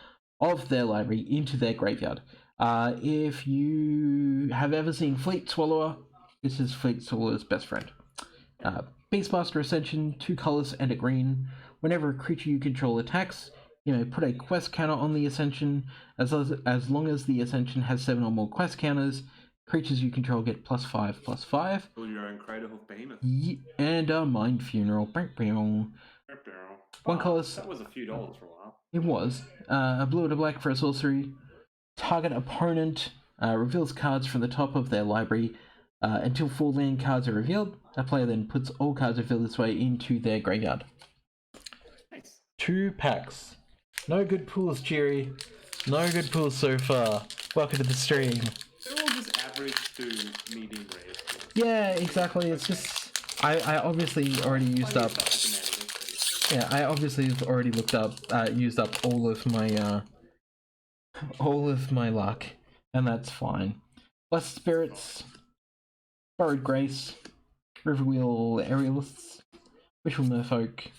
of their library into their graveyard. If you have ever seen Fleet Swallower, this is Fleet Swallower's best friend. Beastmaster Ascension, 2 colors and a green. Whenever a creature you control attacks, you may put a quest counter on the Ascension. As long as the Ascension has 7 or more quest counters, creatures you control get +5/+5. Build your own Cradle of Behemoth. And a Mind Funeral. One color. That was a few dollars for a while. It was. A blue and a black for a sorcery. Target opponent reveals cards from the top of their library until 4 land cards are revealed. That player then puts all cards revealed this way into their graveyard. Nice. 2 packs. No good pools, Jerry. No good pools so far. Welcome to the stream. They're all just average to medium rare. Yeah, exactly. It's just I obviously already used up. Yeah, I obviously have already used up all of my luck, and that's fine. Blessed Spirits, Borrowed Grace, Riverwheel Aerialists, Wishful Merfolk,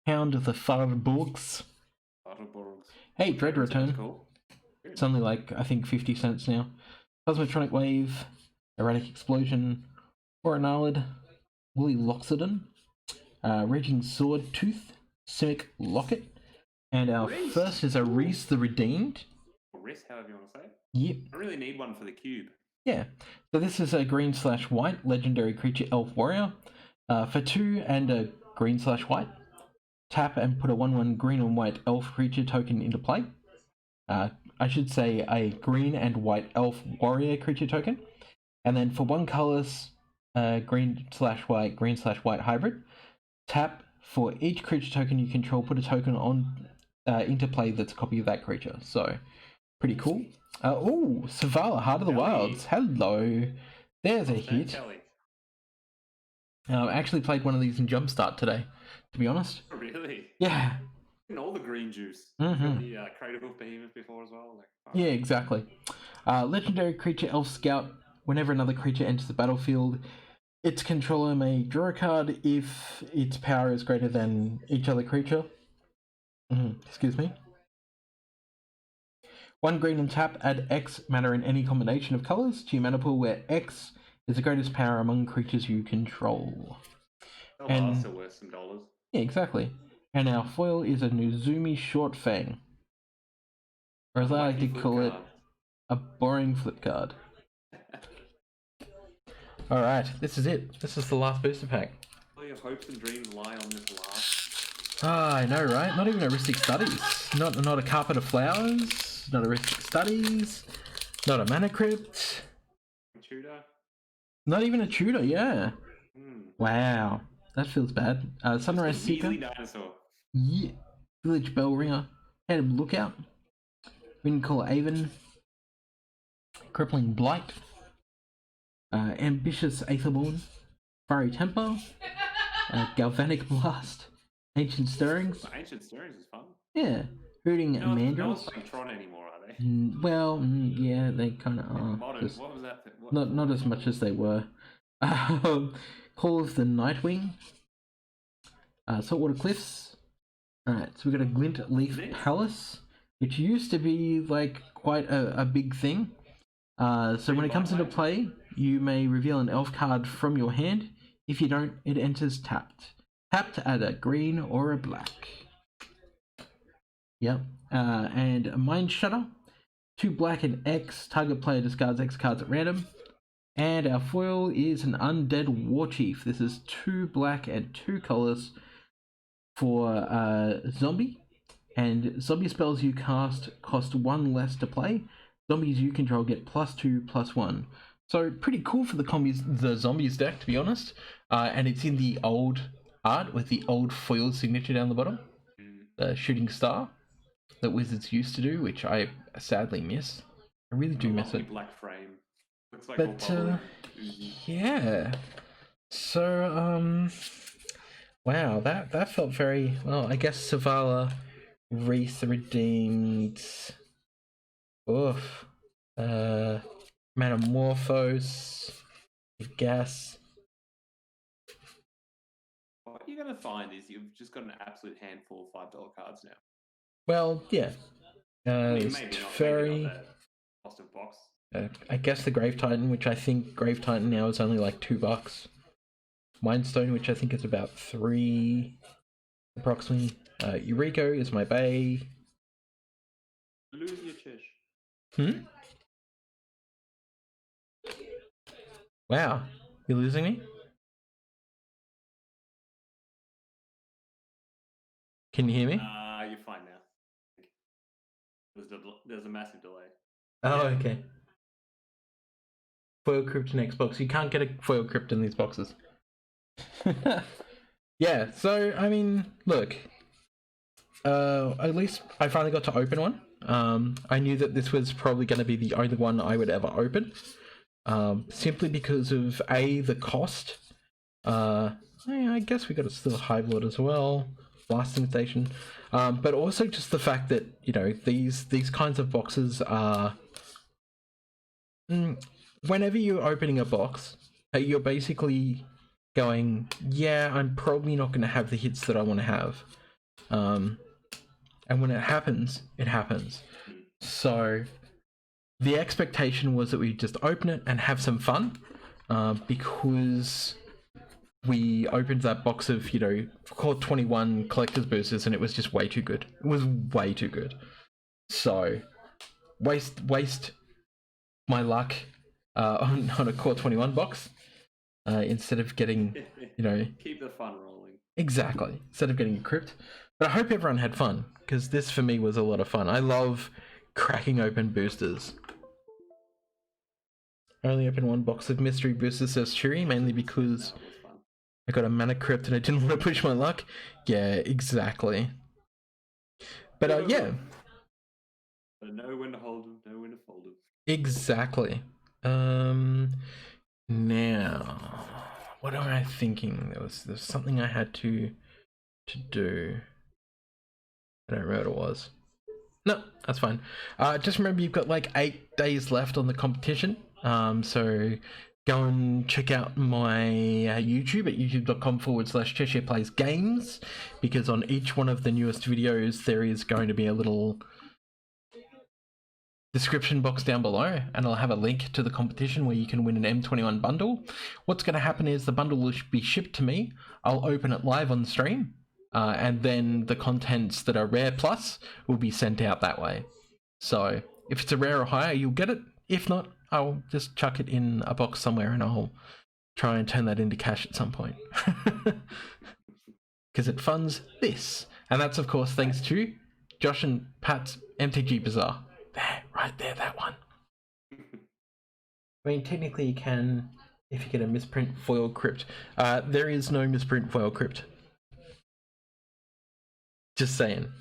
Hound of the Farborgs. Hey, Dread Return. Cool. It's only like, I think, 50 cents now. Cosmotronic Wave, Erratic Explosion, Oranalid, Woolly Loxodon, Raging Sword Tooth, Simic Locket, and our first is a Reese the Redeemed. Or Reese, however you want to say it. Yep. I really need one for the cube. Yeah. So this is a green/white legendary creature elf warrior. For 2 and a green/white. Tap and put a 1/1 green and white elf creature token into play. I should say a green and white elf warrior creature token. And then for 1 colors, green/white hybrid. Tap for each creature token you control, put a token on into play that's a copy of that creature. So pretty cool. Oh, Savala, Heart of the Wilds. Hello. There's a hit. I actually played one of these in Jumpstart today, to be honest. Oh, really? Yeah. And all the green juice. Mm-hmm. The Cradle of Behemoth before as well. Yeah, exactly. Legendary creature Elf Scout. Whenever another creature enters the battlefield, its controller may draw a card if its power is greater than each other creature. Excuse me. 1 green and tap, add X mana in any combination of colours to your mana pool where X is the greatest power among creatures you control. And still worth some dollars. Yeah, exactly. And our foil is a Nuzumi Short Fang. Or as I like to call it, a boring flip card. Alright, this is it. This is the last booster pack. All your hopes and dreams lie on this last. Ah, I know, right? Not even a Ristic Studies. Not a Carpet of Flowers. Not a Ristic Studies. Not a Mana Crypt. Tudor. Not even a Tudor, yeah. Wow. That feels bad. Sunrise Seeker. Dinosaur. Yeah. Village Bell Ringer. Head of Lookout. Windcaller Avon. Crippling Blight. Ambitious Aetherborn. Fiery Temper. Galvanic Blast. Ancient Stirrings. Ancient Stirrings is fun. Yeah. Hooting Mandrills. No one's playing Tron anymore, are they? Well, yeah, they kind of are. Modern. What was that? Not as much as they were. Call of the Nightwing. Saltwater Cliffs. Alright, so we got a Glint Leaf Palace, which used to be like quite a big thing. So when it comes into play, you may reveal an elf card from your hand. If you don't, it enters tapped. Tapped at a green or a black. Yep. And a Mind Shutter. 2 black and X. Target player discards X cards at random. And our foil is an Undead War Chief. This is 2 black and 2 colors for zombie. And zombie spells you cast cost 1 less to play. Zombies you control get +2/+1. So pretty cool for the zombies deck, to be honest. And it's in the old art with the old foil signature down the bottom. The shooting star that Wizards used to do, which I sadly miss. I really do miss it. Black frame. Looks like but yeah. So wow, that felt very well. I guess Savala Wreath redeemed. Oof. Metamorphose. I guess. What you're gonna find is you've just got an absolute handful of $5 cards now. Well, yeah. Maybe not the cost of box. I guess the Grave Titan, which I think Grave Titan now is only like $2. Mindstone, which I think is about 3 approximately. Eureka is my bay. Lose your Chesh. Wow, you're losing me? Can you hear me? You're fine now. There's a massive delay. Oh, okay. Foil Crypt in Xbox. You can't get a Foil Crypt in these boxes. Yeah, so, I mean, look. At least I finally got to open one. I knew that this was probably going to be the only one I would ever open. Simply because of, A, the cost. I guess we got a still Hive Lord as well. Blasting Station. But also just the fact that, you know, these kinds of boxes are... whenever you're opening a box, you're basically going, yeah, I'm probably not going to have the hits that I want to have. And when it happens, it happens. So the expectation was that we'd just open it and have some fun, because we opened that box of, you know, called 21 collector's boosters, and it was just way too good. It was way too good. So waste my luck on a core 21 box instead of getting, you know, keep the fun rolling. Exactly, instead of getting a Crypt. But I hope everyone had fun, because this for me was a lot of fun. I love cracking open boosters. I only opened 1 box of mystery boosters, says Chiri, mainly because I got a mana Crypt and I didn't want to push my luck. Yeah, exactly. But yeah. Know when to hold them, know when to fold them. Exactly. Now, what am I thinking? There's something I had to do. I don't remember what it was. No, that's fine. Just remember you've got like 8 days left on the competition. So go and check out my YouTube at youtube.com/Cheshire Plays Games, because on each one of the newest videos there is going to be a little description box down below, and I'll have a link to the competition where you can win an M21 bundle. What's going to happen is the bundle will be shipped to me. I'll open it live on stream, and then the contents that are rare plus will be sent out that way. So if it's a rare or higher, you'll get it. If not, I'll just chuck it in a box somewhere and I'll try and turn that into cash at some point. Because it funds this. And that's, of course, thanks to Josh and Pat's MTG Bazaar. There, right there, that one. I mean, technically you can, if you get a misprint foil Crypt. There is no misprint foil Crypt. Just saying.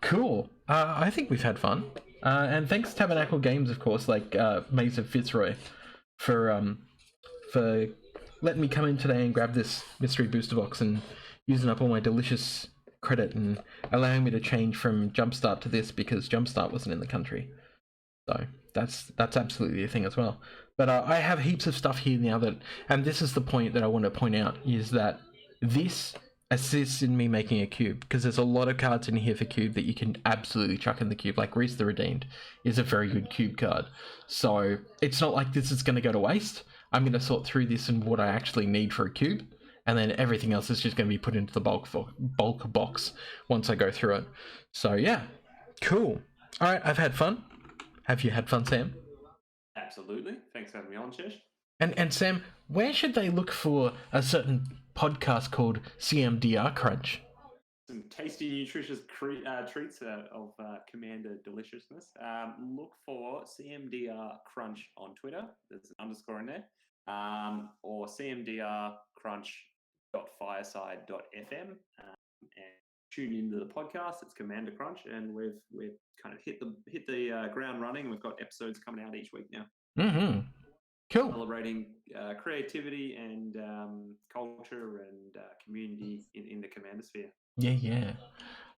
Cool. I think we've had fun. And thanks to Tabernacle Games, of course, like Maze of Fitzroy, for letting me come in today and grab this mystery booster box and using up all my delicious credit and allowing me to change from Jumpstart to this, because Jumpstart wasn't in the country. So that's absolutely a thing as well. But I have heaps of stuff here now that, and this is the point that I want to point out, is that this assists in me making a cube, because there's a lot of cards in here for cube that you can absolutely chuck in the cube. Like Reese the Redeemed is a very good cube card. So it's not like this is going to go to waste. I'm going to sort through this and what I actually need for a cube, and then everything else is just going to be put into the bulk box once I go through it. So yeah, cool. All right, I've had fun. Have you had fun, Sam? Absolutely. Thanks for having me on, Chesh. And Sam, where should they look for a certain podcast called CMDR Crunch? Some tasty, nutritious treats of Commander deliciousness. Look for CMDR Crunch on Twitter. There's an underscore in there. Or cmdrcrunch.fireside.fm. And tune into the podcast. It's Commander Crunch, and we've kind of hit the ground running. We've got episodes coming out each week now. Mm-hmm. Cool. Celebrating creativity and culture and community in the Commander sphere. Yeah.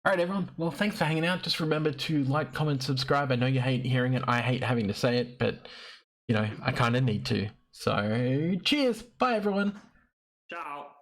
All right, everyone. Well, thanks for hanging out. Just remember to like, comment, subscribe. I know you hate hearing it. I hate having to say it, but, I kind of need to. So, cheers. Bye, everyone. Ciao.